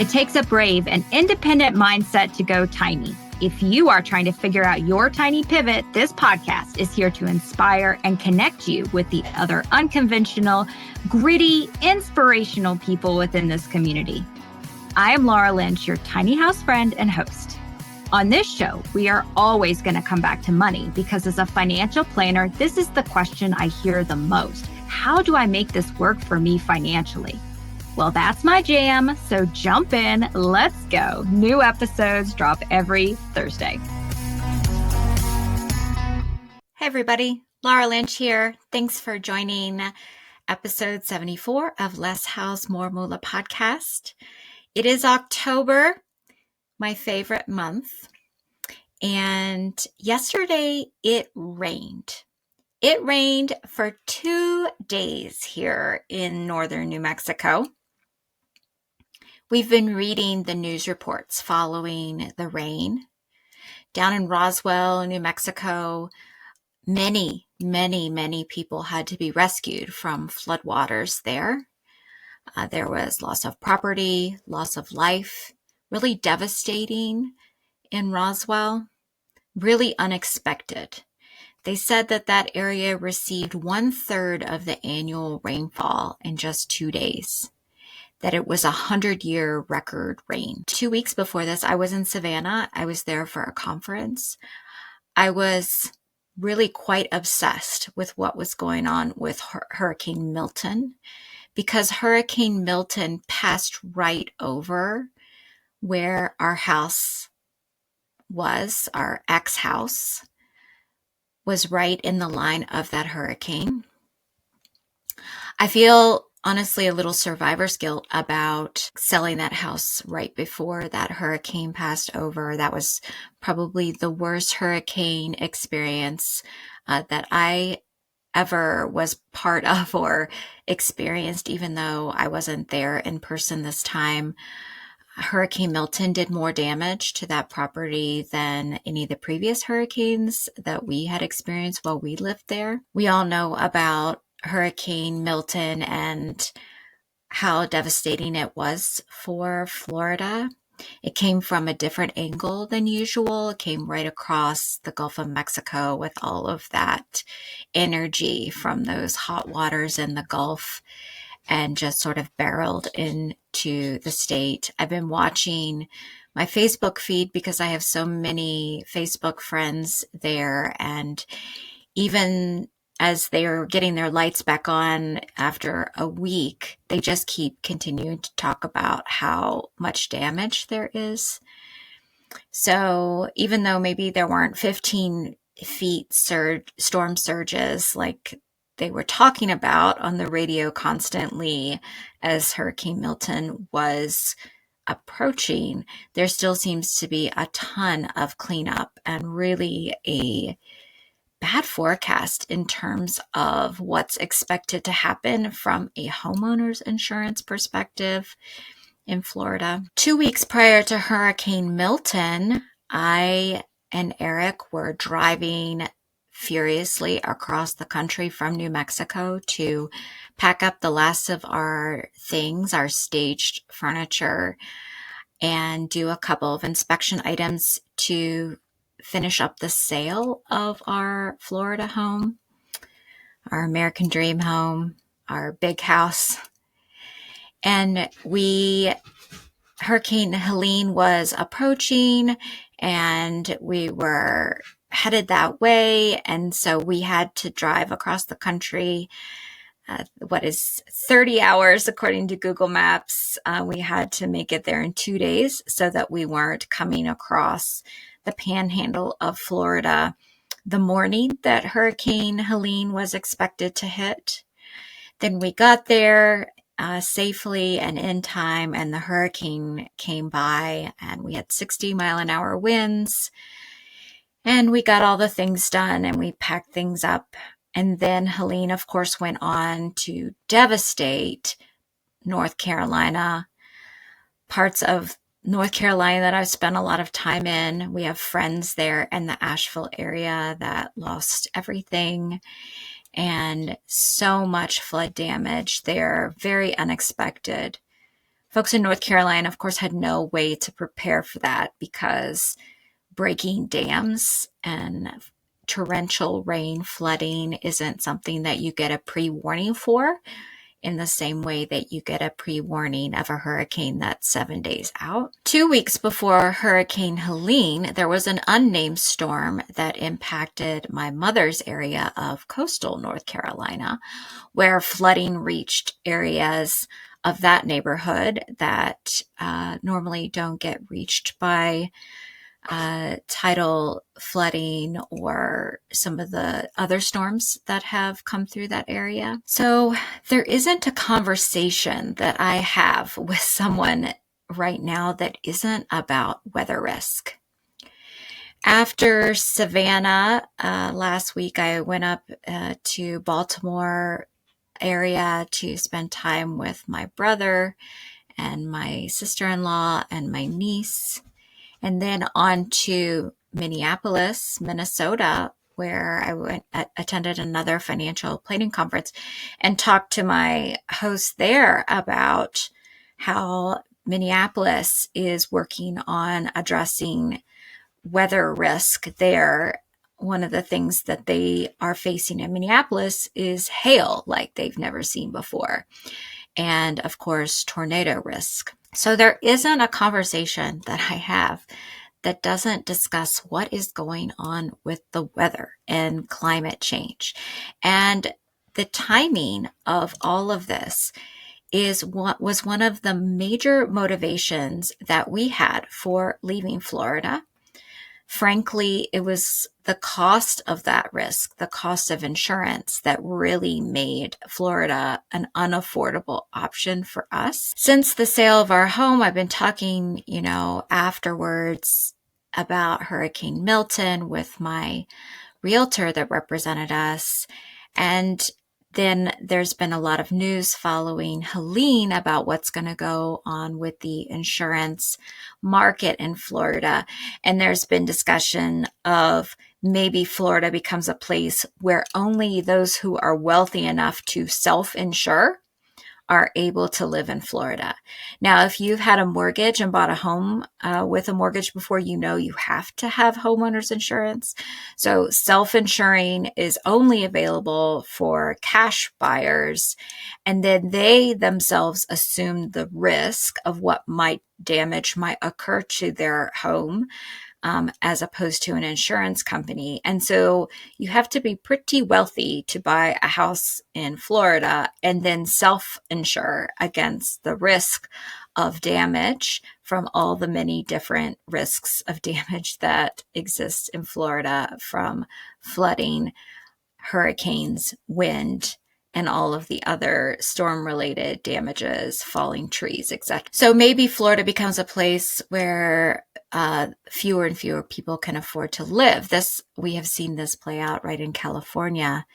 It takes a brave and independent mindset to go tiny. If you are trying to figure out your tiny pivot, this podcast is here to inspire and connect you with the other unconventional, gritty, inspirational people within this community. I am Laura Lynch, your tiny house friend and host. On this show, we are always going to come back to money because as a financial planner, this is the question I hear the most. How do I make this work for me financially? Well, that's my jam, so jump in, let's go. New episodes drop every Thursday. Hey everybody, Laura Lynch here. Thanks for joining episode 74 of Less House More Moola podcast. It is October, my favorite month, and yesterday it rained. It rained for 2 days here in northern New Mexico. We've been reading the news reports following the rain. Down in Roswell, New Mexico, many people had to be rescued from floodwaters there. There was loss of property, loss of life, really devastating in Roswell, really unexpected. They said that area received 1/3 of the annual rainfall in just 2 days. That it was a 100-year record rain. 2 weeks before this, I was in Savannah. I was there for a conference. I was really quite obsessed with what was going on with Hurricane Milton because Hurricane Milton passed right over where our house was, our ex-house was right in the line of that hurricane. I feel honestly a little survivor's guilt about selling that house right before that hurricane passed over. That was probably the worst hurricane experience that I ever was part of or experienced, even though I wasn't there in person this time. Hurricane Milton did more damage to that property than any of the previous hurricanes that we had experienced while we lived there. We all know about Hurricane Milton and how devastating it was for Florida. It came from a different angle than usual. It came right across the Gulf of Mexico with all of that energy from those hot waters in the Gulf and just sort of barreled into the state. I've been watching my Facebook feed because I have so many Facebook friends there, and even as they're getting their lights back on after a week, they just keep continuing to talk about how much damage there is. So even though maybe there weren't 15 feet storm surges like they were talking about on the radio constantly as Hurricane Milton was approaching, there still seems to be a ton of cleanup and really a bad forecast in terms of what's expected to happen from a homeowner's insurance perspective in Florida. 2 weeks prior to Hurricane Milton, I and Eric were driving furiously across the country from New Mexico to pack up the last of our things, our staged furniture, and do a couple of inspection items to finish up the sale of our Florida home, our American dream home, our big house. And Hurricane Helene was approaching and we were headed that way. And so we had to drive across the country, 30 hours according to Google Maps. We had to make it there in 2 days so that we weren't coming across the panhandle of Florida the morning that Hurricane Helene was expected to hit. Then we got there safely and in time, and the hurricane came by, and we had 60-mile-an-hour winds, and we got all the things done, and we packed things up. And then Helene, of course, went on to devastate North Carolina, parts of North Carolina that I've spent a lot of time in. We have friends there in the Asheville area that lost everything, and so much flood damage there, very unexpected Folks in North Carolina, of course, had no way to prepare for that because breaking dams and torrential rain flooding isn't something that you get a pre-warning for in the same way that you get a pre-warning of a hurricane that's 7 days out. 2 weeks before Hurricane Helene, there was an unnamed storm that impacted my mother's area of coastal North Carolina, where flooding reached areas of that neighborhood that normally don't get reached by tidal flooding or some of the other storms that have come through that area. So there isn't a conversation that I have with someone right now that isn't about weather risk. After Savannah, last week, I went up to Baltimore area to spend time with my brother and my sister-in-law and my niece. And then on to Minneapolis, Minnesota, where I attended another financial planning conference and talked to my host there about how Minneapolis is working on addressing weather risk there. One of the things that they are facing in Minneapolis is hail like they've never seen before. And of course, tornado risk. So there isn't a conversation that I have that doesn't discuss what is going on with the weather and climate change. And the timing of all of this is what was one of the major motivations that we had for leaving Florida. Frankly, it was the cost of that risk, the cost of insurance, that really made Florida an unaffordable option for us. Since the sale of our home, I've been talking, afterwards about Hurricane Milton with my realtor that represented us. And then there's been a lot of news following Helene about what's going to go on with the insurance market in Florida. And there's been discussion of maybe Florida becomes a place where only those who are wealthy enough to self-insure are able to live in Florida. Now, if you've had a mortgage and bought a home with a mortgage before, you have to have homeowners insurance. So self-insuring is only available for cash buyers. And then they themselves assume the risk of what damage might occur to their home, as opposed to an insurance company. And so you have to be pretty wealthy to buy a house in Florida and then self-insure against the risk of damage from all the many different risks of damage that exist in Florida, from flooding, hurricanes, wind, and all of the other storm-related damages, falling trees, etc. So maybe Florida becomes a place where fewer and fewer people can afford to live. We have seen this play out right in California.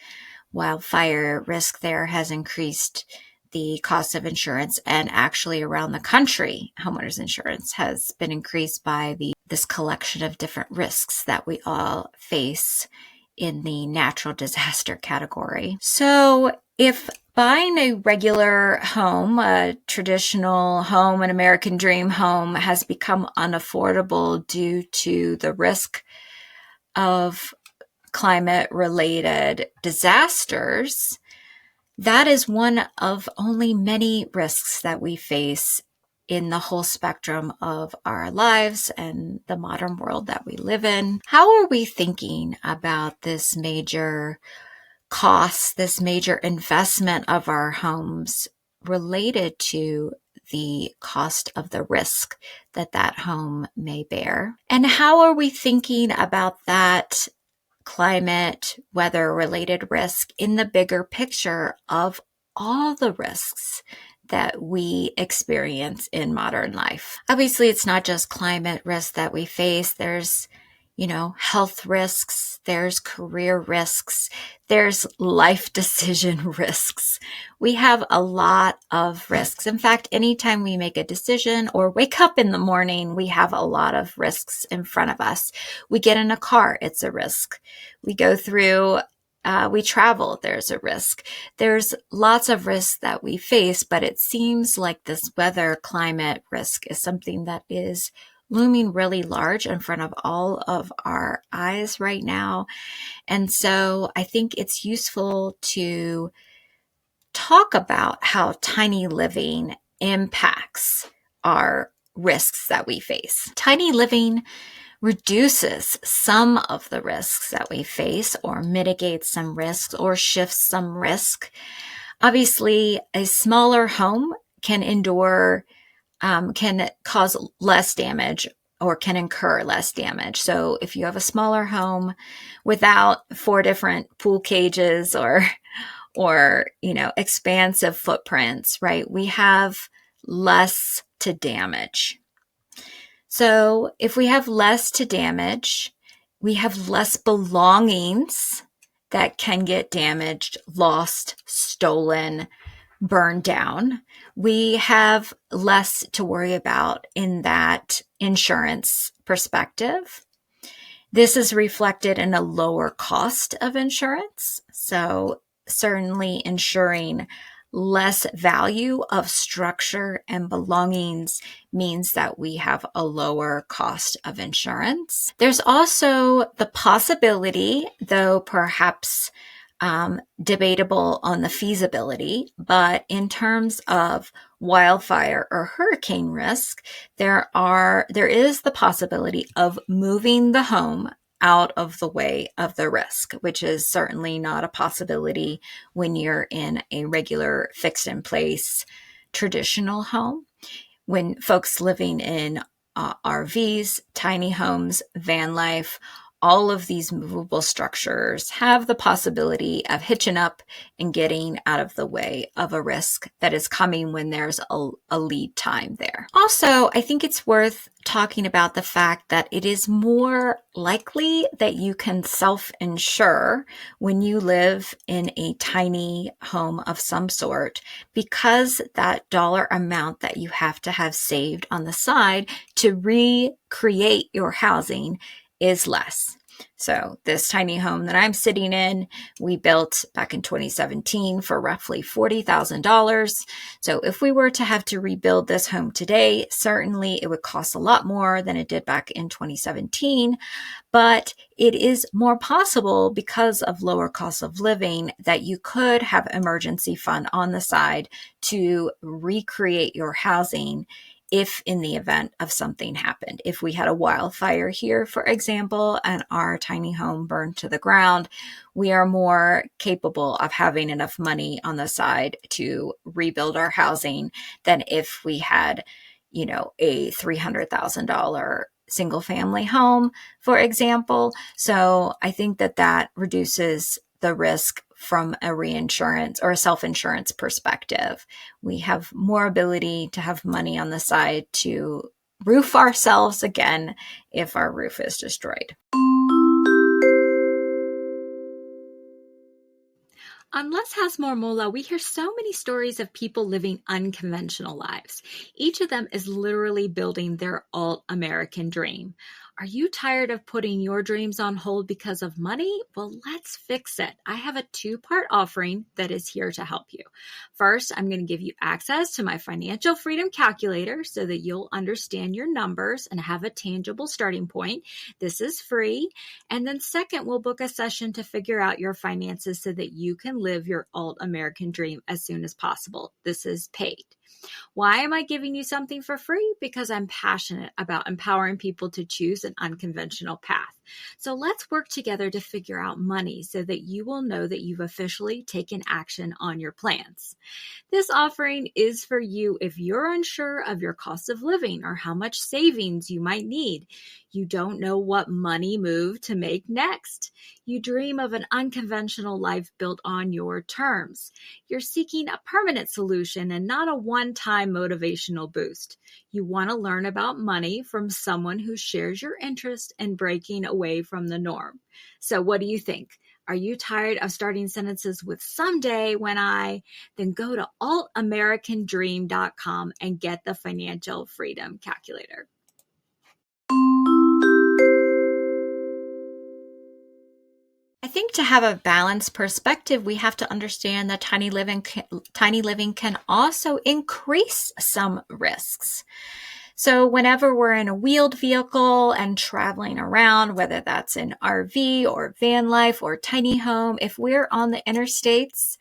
Wildfire risk there has increased the cost of insurance, and actually around the country, homeowners insurance has been increased by this collection of different risks that we all face in the natural disaster category. So if buying a regular home, a traditional home, an American dream home, has become unaffordable due to the risk of climate-related disasters, that is one of only many risks that we face in the whole spectrum of our lives and the modern world that we live in. How are we thinking about this major cost, this major investment of our homes related to the cost of the risk that home may bear? And how are we thinking about that climate, weather-related risk in the bigger picture of all the risks that we experience in modern life? Obviously, it's not just climate risk that we face. There's, health risks, there's career risks, there's life decision risks. We have a lot of risks. In fact, anytime we make a decision or wake up in the morning, we have a lot of risks in front of us. We get in a car, it's a risk. We go through we travel, there's a risk. There's lots of risks that we face, but it seems like this weather climate risk is something that is looming really large in front of all of our eyes right now. And so I think it's useful to talk about how tiny living impacts our risks that we face. Tiny living reduces some of the risks that we face, or mitigates some risks, or shifts some risk. Obviously, a smaller home can can cause less damage, or can incur less damage. So if you have a smaller home without 4 different pool cages or expansive footprints, right, we have less to damage. So if we have less to damage, we have less belongings that can get damaged, lost, stolen, burned down. We have less to worry about in that insurance perspective. This is reflected in a lower cost of insurance. So certainly ensuring less value of structure and belongings means that we have a lower cost of insurance. There's also the possibility, though perhaps debatable on the feasibility, but in terms of wildfire or hurricane risk, there is the possibility of moving the home out of the way of the risk, which is certainly not a possibility when you're in a regular fixed in place traditional home. When folks living in RVs, tiny homes, van life, all of these movable structures have the possibility of hitching up and getting out of the way of a risk that is coming when there's a lead time there. Also, I think it's worth talking about the fact that it is more likely that you can self-insure when you live in a tiny home of some sort, because that dollar amount that you have to have saved on the side to recreate your housing is less. So this tiny home that I'm sitting in, we built back in 2017 for roughly $40,000. So if we were to have to rebuild this home today, certainly it would cost a lot more than it did back in 2017. But it is more possible, because of lower cost of living, that you could have emergency fund on the side to recreate your housing if in the event of something happened. If we had a wildfire here, for example, and our tiny home burned to the ground, we are more capable of having enough money on the side to rebuild our housing than if we had, a $300,000 single family home, for example. So I think that reduces the risk from a reinsurance or a self-insurance perspective. We have more ability to have money on the side to roof ourselves again if our roof is destroyed. On Less House More Moola, we hear so many stories of people living unconventional lives. Each of them is literally building their alt-American dream. Are you tired of putting your dreams on hold because of money? Well, let's fix it. I have a 2-part offering that is here to help you. First, I'm going to give you access to my financial freedom calculator so that you'll understand your numbers and have a tangible starting point. This is free. And then second, we'll book a session to figure out your finances so that you can live your alt-American dream as soon as possible. This is paid. Why am I giving you something for free? Because I'm passionate about empowering people to choose an unconventional path. So let's work together to figure out money so that you will know that you've officially taken action on your plans. This offering is for you if you're unsure of your cost of living or how much savings you might need. You don't know what money move to make next. You dream of an unconventional life built on your terms. You're seeking a permanent solution and not a one-time motivational boost. You want to learn about money from someone who shares your interest in breaking away from the norm. So what do you think? Are you tired of starting sentences with someday when I? Then go to altamericandream.com and get the financial freedom calculator. I think to have a balanced perspective, we have to understand that tiny living can also increase some risks. So whenever we're in a wheeled vehicle and traveling around, whether that's in RV or van life or tiny home, if we're on the interstates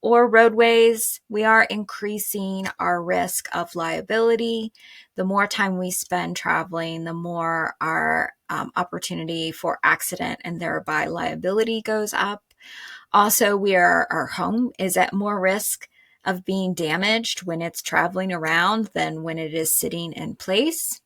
or roadways, we are increasing our risk of liability. The more time we spend traveling, the more our opportunity for accident and thereby liability goes up. Also, our home is at more risk of being damaged when it's traveling around than when it is sitting in place.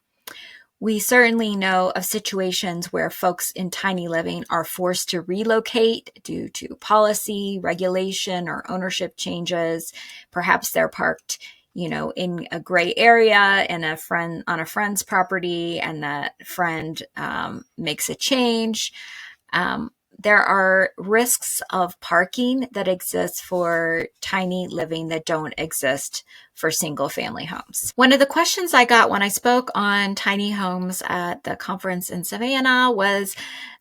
We certainly know of situations where folks in tiny living are forced to relocate due to policy, regulation, or ownership changes. Perhaps they're parked, in a gray area on a friend's property, and that friend makes a change. There are risks of parking that exist for tiny living that don't exist for single family homes. One of the questions I got when I spoke on tiny homes at the conference in Savannah was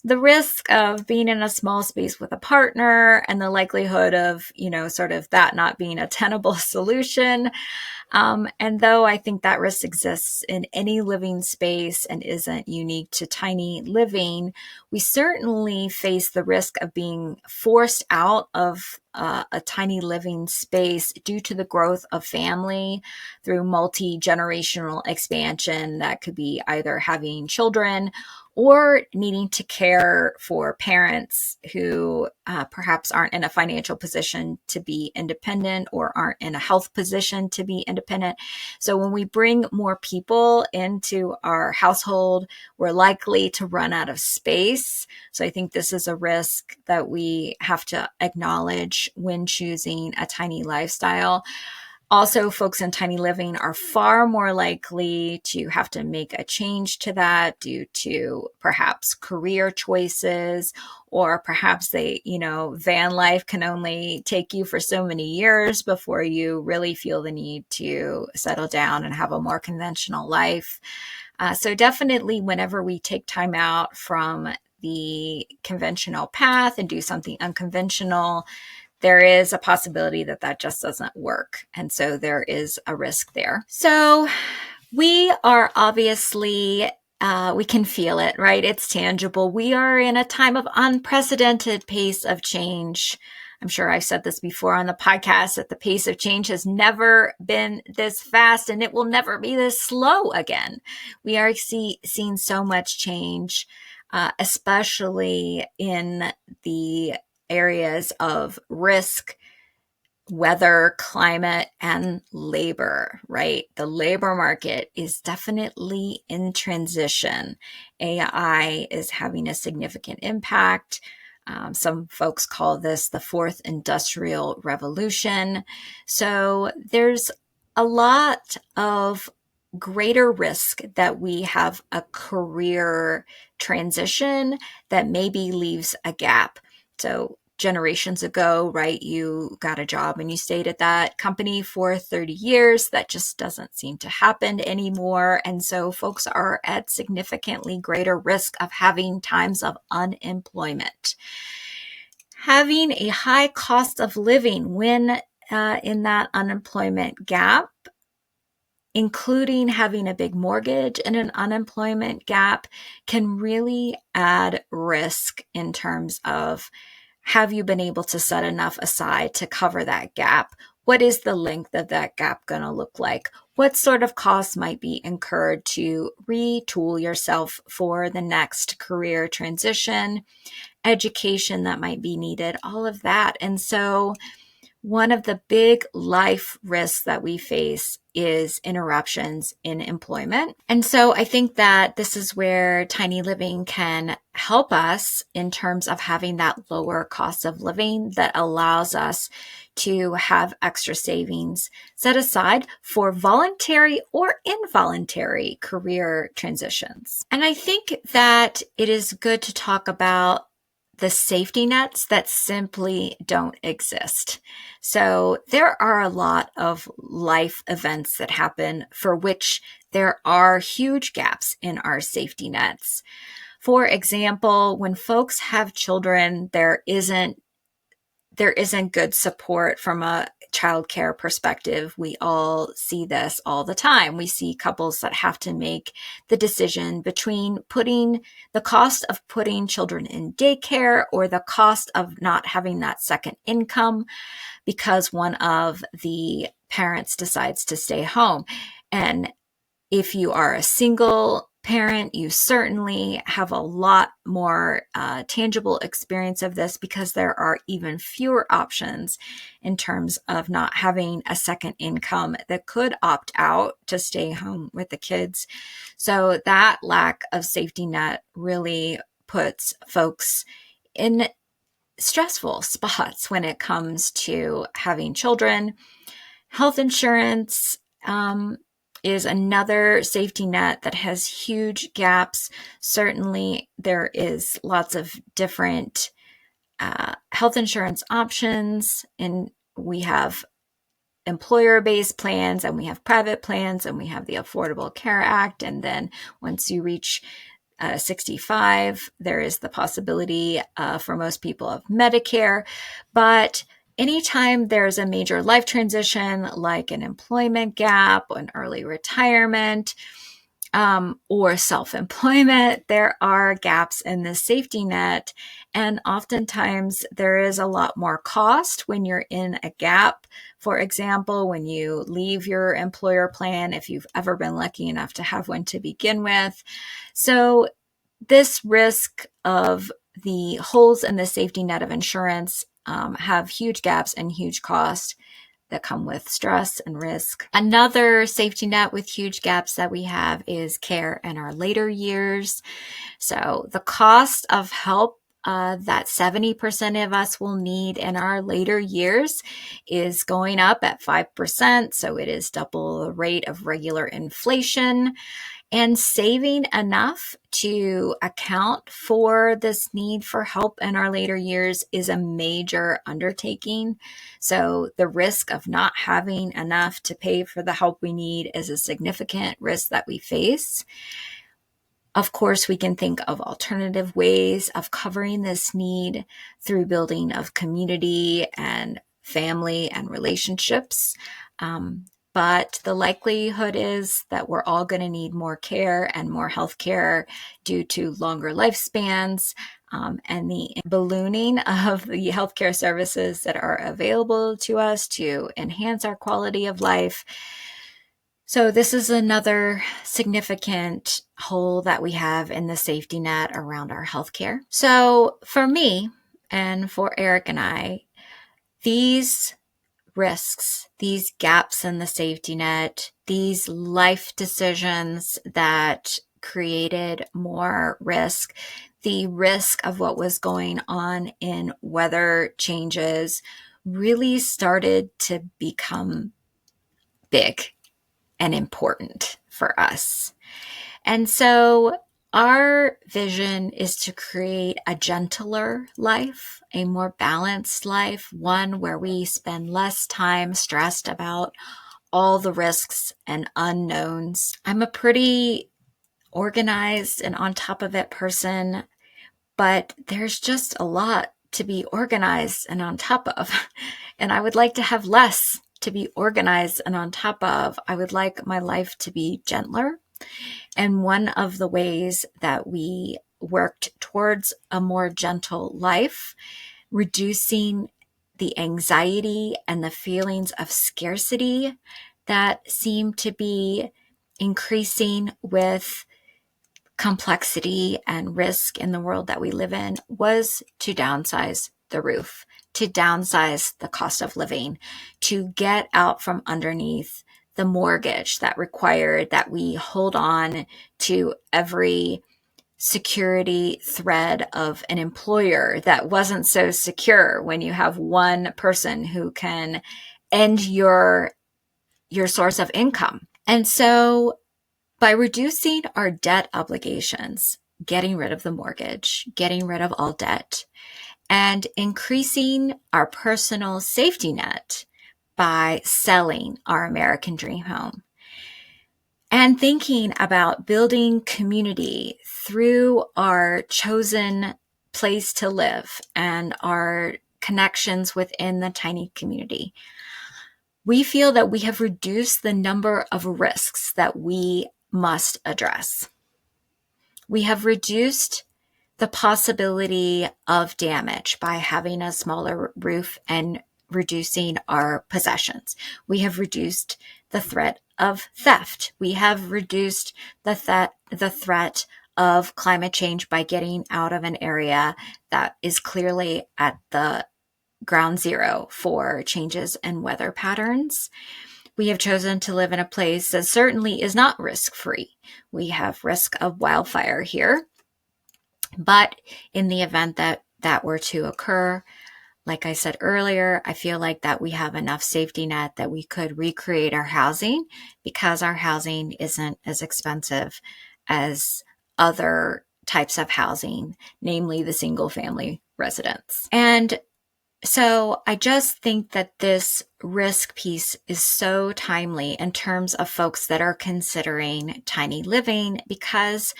the risk of being in a small space with a partner and the likelihood of, sort of that not being a tenable solution. And though I think that risk exists in any living space and isn't unique to tiny living, we certainly face the risk of being forced out of a tiny living space due to the growth of family through multi-generational expansion that could be either having children or needing to care for parents who perhaps aren't in a financial position to be independent or aren't in a health position to be independent. So when we bring more people into our household, we're likely to run out of space. So I think this is a risk that we have to acknowledge when choosing a tiny lifestyle. Also, folks in tiny living are far more likely to have to make a change to that due to perhaps career choices, or perhaps van life can only take you for so many years before you really feel the need to settle down and have a more conventional life. So definitely whenever we take time out from the conventional path and do something unconventional, there is a possibility that just doesn't work. And so there is a risk there. So we are obviously, we can feel it, right? It's tangible. We are in a time of unprecedented pace of change. I'm sure I've said this before on the podcast, that the pace of change has never been this fast and it will never be this slow again. We are seeing so much change, especially in the areas of risk, weather, climate, and labor, right? The labor market is definitely in transition. AI is having a significant impact. Some folks call this the fourth industrial revolution. So there's a lot of greater risk that we have a career transition that maybe leaves a gap. So generations ago, right, you got a job and you stayed at that company for 30 years. That just doesn't seem to happen anymore. And so folks are at significantly greater risk of having times of unemployment. Having a high cost of living when in that unemployment gap, including having a big mortgage and an unemployment gap, can really add risk in terms of, have you been able to set enough aside to cover that gap? What is the length of that gap going to look like? What sort of costs might be incurred to retool yourself for the next career transition, education that might be needed, all of that. And so one of the big life risks that we face is interruptions in employment. And so I think that this is where tiny living can help us in terms of having that lower cost of living that allows us to have extra savings set aside for voluntary or involuntary career transitions. And I think that it is good to talk about the safety nets that simply don't exist. So there are a lot of life events that happen for which there are huge gaps in our safety nets. For example, when folks have children, there isn't good support from a childcare perspective. We all see this all the time. We see couples that have to make the decision between putting the cost of putting children in daycare or the cost of not having that second income because one of the parents decides to stay home. And if you are a single parent, you certainly have a lot more tangible experience of this because there are even fewer options in terms of not having a second income that could opt out to stay home with the kids. So that lack of safety net really puts folks in stressful spots when it comes to having children. Health insurance is another safety net that has huge gaps. Certainly, there is lots of different health insurance options, and we have employer-based plans, and we have private plans, and we have the Affordable Care Act. And then once you reach 65, there is the possibility for most people of Medicare. But anytime there's a major life transition, like an employment gap, an early retirement, or self-employment, there are gaps in the safety net. And oftentimes there is a lot more cost when you're in a gap. For example, when you leave your employer plan, if you've ever been lucky enough to have one to begin with. So this risk of the holes in the safety net of insurance have huge gaps and huge costs that come with stress and risk. Another safety net with huge gaps that we have is care in our later years. So the cost of help that 70% of us will need in our later years is going up at 5%. So it is double the rate of regular inflation. And saving enough to account for this need for help in our later years is a major undertaking. So the risk of not having enough to pay for the help we need is a significant risk that we face. Of course, we can think of alternative ways of covering this need through building of community and family and relationships. But the likelihood is that we're all going to need more care and more health care due to longer lifespans and the ballooning of the healthcare services that are available to us to enhance our quality of life. So this is another significant hole that we have in the safety net around our healthcare. So for me and for Eric and I, these risks, these gaps in the safety net, these life decisions that created more risk, the risk of what was going on in weather changes really started to become big and important for us. And so our vision is to create a gentler life, a more balanced life, one where we spend less time stressed about all the risks and unknowns. I'm a pretty organized and on top of it person, but there's just a lot to be organized and on top of. And I would like to have less to be organized and on top of. I would like my life to be gentler. And one of the ways that we worked towards a more gentle life, reducing the anxiety and the feelings of scarcity that seem to be increasing with complexity and risk in the world that we live in, was to downsize the roof, to downsize the cost of living, to get out from underneath the mortgage that required that we hold on to every security thread of an employer that wasn't so secure when you have one person who can end your source of income. And so by reducing our debt obligations, getting rid of the mortgage, getting rid of all debt, and increasing our personal safety net by selling our American dream home, and thinking about building community through our chosen place to live and our connections within the tiny community. We feel that we have reduced the number of risks that we must address. We have reduced the possibility of damage by having a smaller roof and reducing our possessions. We have reduced the threat of theft. We have reduced the threat of climate change by getting out of an area that is clearly at the ground zero for changes in weather patterns. We have chosen to live in a place that certainly is not risk-free. We have risk of wildfire here, but in the event that that were to occur, like I said earlier, I feel like that we have enough safety net that we could recreate our housing because our housing isn't as expensive as other types of housing, namely the single family residence. And so I just think that this risk piece is so timely in terms of folks that are considering tiny living, because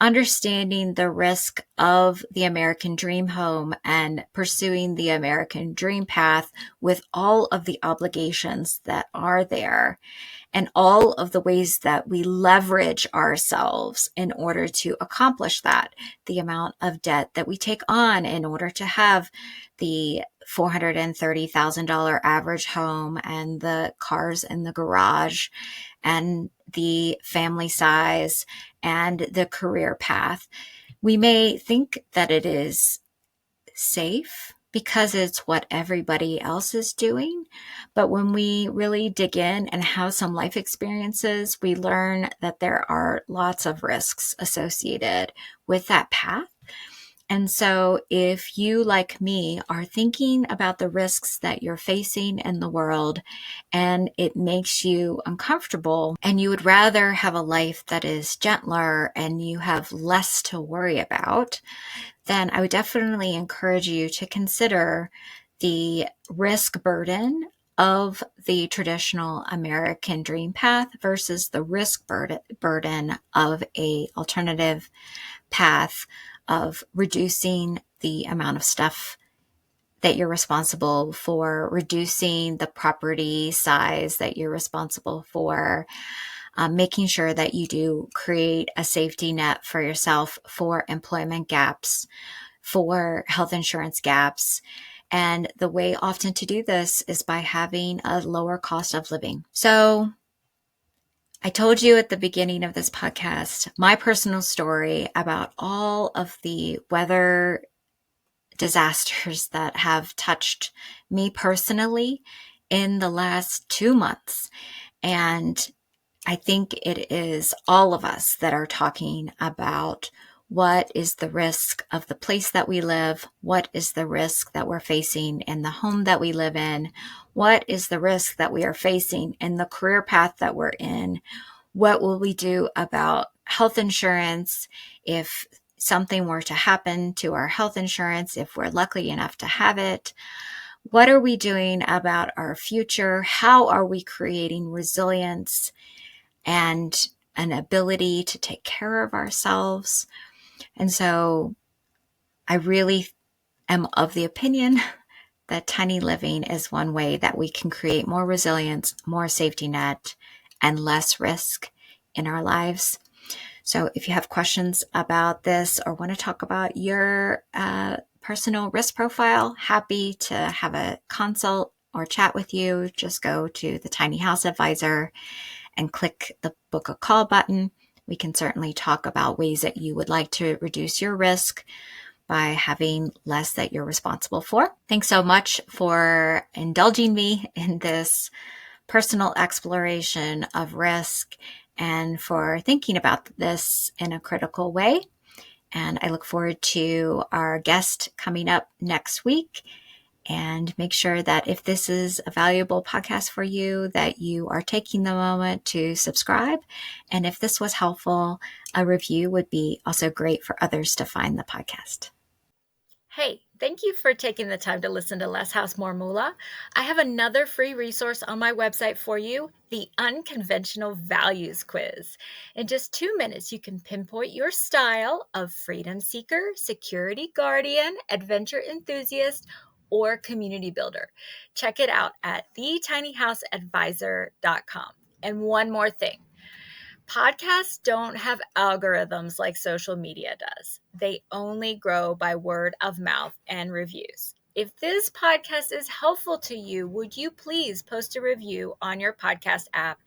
understanding the risk of the American dream home and pursuing the American dream path with all of the obligations that are there and all of the ways that we leverage ourselves in order to accomplish that, the amount of debt that we take on in order to have the $430,000 average home and the cars in the garage and the family size and the career path. We may think that it is safe because it's what everybody else is doing. But when we really dig in and have some life experiences, we learn that there are lots of risks associated with that path. And so if you, like me, are thinking about the risks that you're facing in the world and it makes you uncomfortable and you would rather have a life that is gentler and you have less to worry about, then I would definitely encourage you to consider the risk burden of the traditional American dream path versus the risk burden of an alternative path of reducing the amount of stuff that you're responsible for, reducing the property size that you're responsible for, making sure that you do create a safety net for yourself for employment gaps, for health insurance gaps. And the way often to do this is by having a lower cost of living. So I told you at the beginning of this podcast, my personal story about all of the weather disasters that have touched me personally in the last 2 months. And I think it is all of us that are talking about what is the risk of the place that we live? What is the risk that we're facing in the home that we live in? What is the risk that we are facing in the career path that we're in? What will we do about health insurance if something were to happen to our health insurance, if we're lucky enough to have it? What are we doing about our future? How are we creating resilience and an ability to take care of ourselves? And so I really am of the opinion that tiny living is one way that we can create more resilience, more safety net, and less risk in our lives. So if you have questions about this or want to talk about your personal risk profile, happy to have a consult or chat with you. Just go to the Tiny House Advisor and click the book a call button. We can certainly talk about ways that you would like to reduce your risk by having less that you're responsible for. Thanks so much for indulging me in this personal exploration of risk and for thinking about this in a critical way. And I look forward to our guest coming up next week. And make sure that if this is a valuable podcast for you, that you are taking the moment to subscribe. And if this was helpful, a review would be also great for others to find the podcast. Hey, Thank you for taking the time to listen to Less House More Moola. I have another free resource on my website for you, the Unconventional Values Quiz. In just 2 minutes, you can pinpoint your style of freedom seeker, security guardian, adventure enthusiast, or community builder. Check it out at thetinyhouseadvisor.com. And one more thing. Podcasts don't have algorithms like social media does. They only grow by word of mouth and reviews. If this podcast is helpful to you, would you please post a review on your podcast app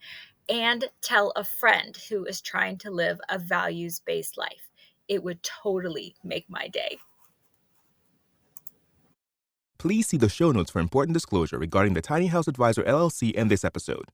and tell a friend who is trying to live a values-based life? It would totally make my day. Please see the show notes for important disclosure regarding the Tiny House Advisor LLC and this episode.